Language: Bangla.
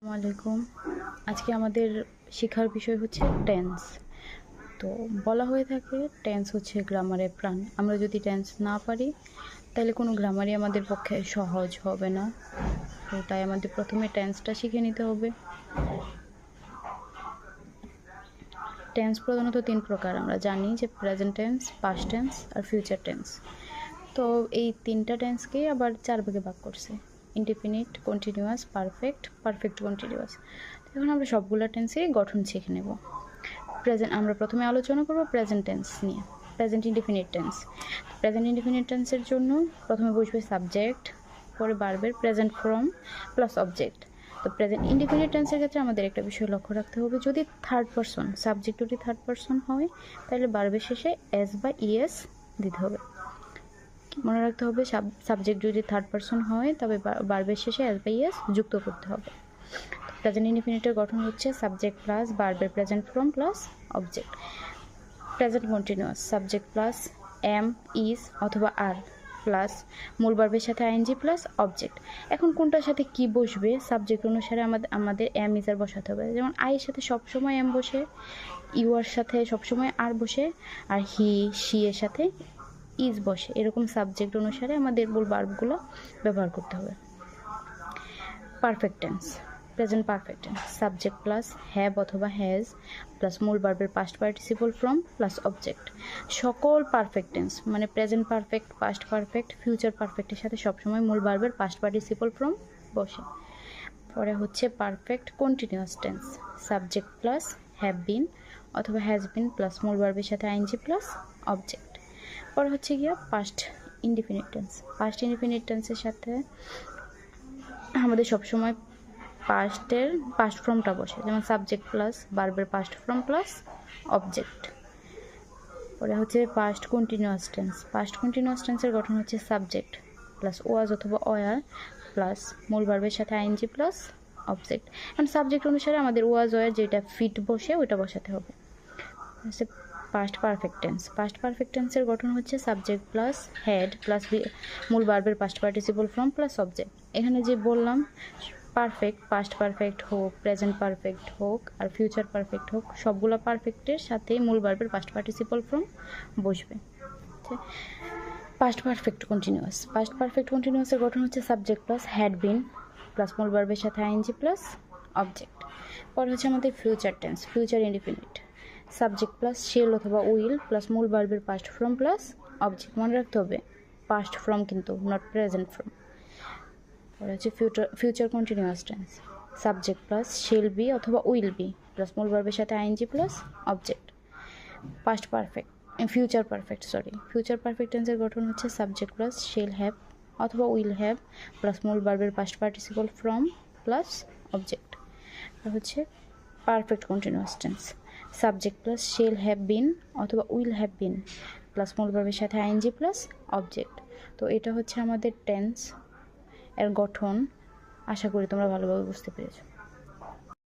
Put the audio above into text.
আসসালামু আলাইকুম। আজকে আমাদের শেখার বিষয় হচ্ছে টেন্স। তো বলা হয়ে থাকে টেন্স হচ্ছে গ্রামারের প্রাণ। আমরা যদি টেন্স না পারি তাহলে কোনো গ্রামারই আমাদের পক্ষে সহজ হবে না। তো তাই আমাদের প্রথমে টেন্সটা শিখে নিতে হবে। টেন্স প্রধানত 3 প্রকার। আমরা জানি যে প্রেজেন্ট টেন্স, পাস্ট টেন্স আর ফিউচার টেন্স। তো এই 3টা টেন্সকেই আবার 4 ভাগে ভাগ করছে: indefinite, continuous, perfect, perfect continuous. এখন আমরা সবগুলো টেন্সের গঠন শিখে নেব। আমরা প্রথমে আলোচনা করব প্রেজেন্ট টেন্স নিয়ে। Present indefinite tense. Present indefinite টেন্সের জন্য প্রথমে বসবে সাবজেক্ট, পরে ভার্বের প্রেজেন্ট ফর্ম প্লাস অবজেক্ট। তো প্রেজেন্ট ইনডিফিনিট টেন্সের ক্ষেত্রে আমাদের একটা বিষয় লক্ষ্য রাখতে হবে, যদি থার্ড পারসন, সাবজেক্ট যদি থার্ড পারসন হয় তাহলে ভার্বের শেষে এস বা ইএস দিতে হবে। মনে রাখতে হবে সাবজেক্ট যদি থার্ড পারসন হয় তবে ভার্বের শেষে এস বা ইএস যুক্ত করতে হবে। প্রেজেন্ট ইনডিফিনিটের গঠন হচ্ছে সাবজেক্ট প্লাস ভার্বের present form plus object. Present continuous subject plus am, is অথবা আর প্লাস মূল ভার্বের সাথে আইএনজি প্লাস অবজেক্ট। এখন কোনটার সাথে কি বসবে সাবজেক্ট অনুসারে আমাদের এম ইজ আর বসাতে হবে। যেমন আই এর সাথে সবসময় এম বসে, ইউ এর সাথে সবসময় আর বসে, আর হি, শি এর সাথে ইজ বসে। এরকম সাবজেক্ট অনুসারে আমাদের মূল ভার্বগুলো ব্যবহার করতে হবে। Perfect tense, present perfect tense subject plus have অথবা হ্যাজ প্লাস মূল ভার্বের past participle form plus object. সকল পারফেক্ট টেন্স মানে present perfect, past perfect, future পারফেক্টের সাথে সবসময় মূল ভার্বের পাস্ট পার্টিসিপল ফর্ম বসে। পরে হচ্ছে perfect continuous tense subject plus have been অথবা হ্যাজ বিন প্লাস মূল ভার্বের সাথে আইএনজি প্লাস অবজেক্ট। পরে হচ্ছে গিয়া past indefinite tense. Past indefinite টেন্সের সাথে আমাদের সবসময় পাস্ট ফর্মটা বসে, যেমন সাবজেক্ট প্লাস ভার্বের পাস্ট ফর্ম প্লাস অবজেক্ট। পরে হচ্ছে past continuous tense. Past continuous টেন্সের গঠন হচ্ছে সাবজেক্ট প্লাস ওয়াজ অথবা ওয়ার প্লাস মূল ভার্বের সাথে আইএনজি প্লাস অবজেক্ট। কারণ সাবজেক্ট অনুসারে আমাদের ওয়াজ ওয়ার যেটা ফিট বসে ওইটা বসাতে হবে। Past perfect tense. Past perfect টেন্সের গঠন হচ্ছে সাবজেক্ট প্লাস হেড প্লাস মূল ভার্বের past participle form plus object. এখানে যে বললাম পারফেক্ট, পাস্ট পারফেক্ট হোক, প্রেজেন্ট পারফেক্ট হোক আর ফিউচার পারফেক্ট হোক, সবগুলো পারফেক্টের সাথে মূল ভার্বের পাস্ট পার্টিসিপল ফর্ম বসবে। Past perfect continuous. Past perfect কন্টিনিউয়াসের গঠন হচ্ছে subject plus had been plus মূল ভার্বের সাথে আইএনজি প্লাস অবজেক্ট। পরে হচ্ছে আমাদের future tense, future indefinite subject plus shall অথবা উইল প্লাস মূল ভার্বের পাস্ট ফর্ম প্লাস অবজেক্ট। মনে রাখতে হবে পাস্ট ফর্ম কিন্তু, নট প্রেজেন্ট ফর্ম। পরে হচ্ছে future continuous tense subject plus shall be অথবা উইল বি প্লাস মূল ভার্বের সাথে ING plus object. Past perfect future perfect টেন্সের গঠন হচ্ছে সাবজেক্ট প্লাস শেল হ্যাভ অথবা উইল হ্যাভ প্লাস মূল ভার্বের past participle form plus object. হচ্ছে perfect continuous tense subject plus shall have been অথবা উইল হ্যাভ বিন প্লাস মূল ভার্বের সাথে আইএনজি প্লাস অবজেক্ট। তো এটা হচ্ছে আমাদের টেন্স এর গঠন। আশা করি তোমরা ভালোভাবে বুঝতে পেরেছো।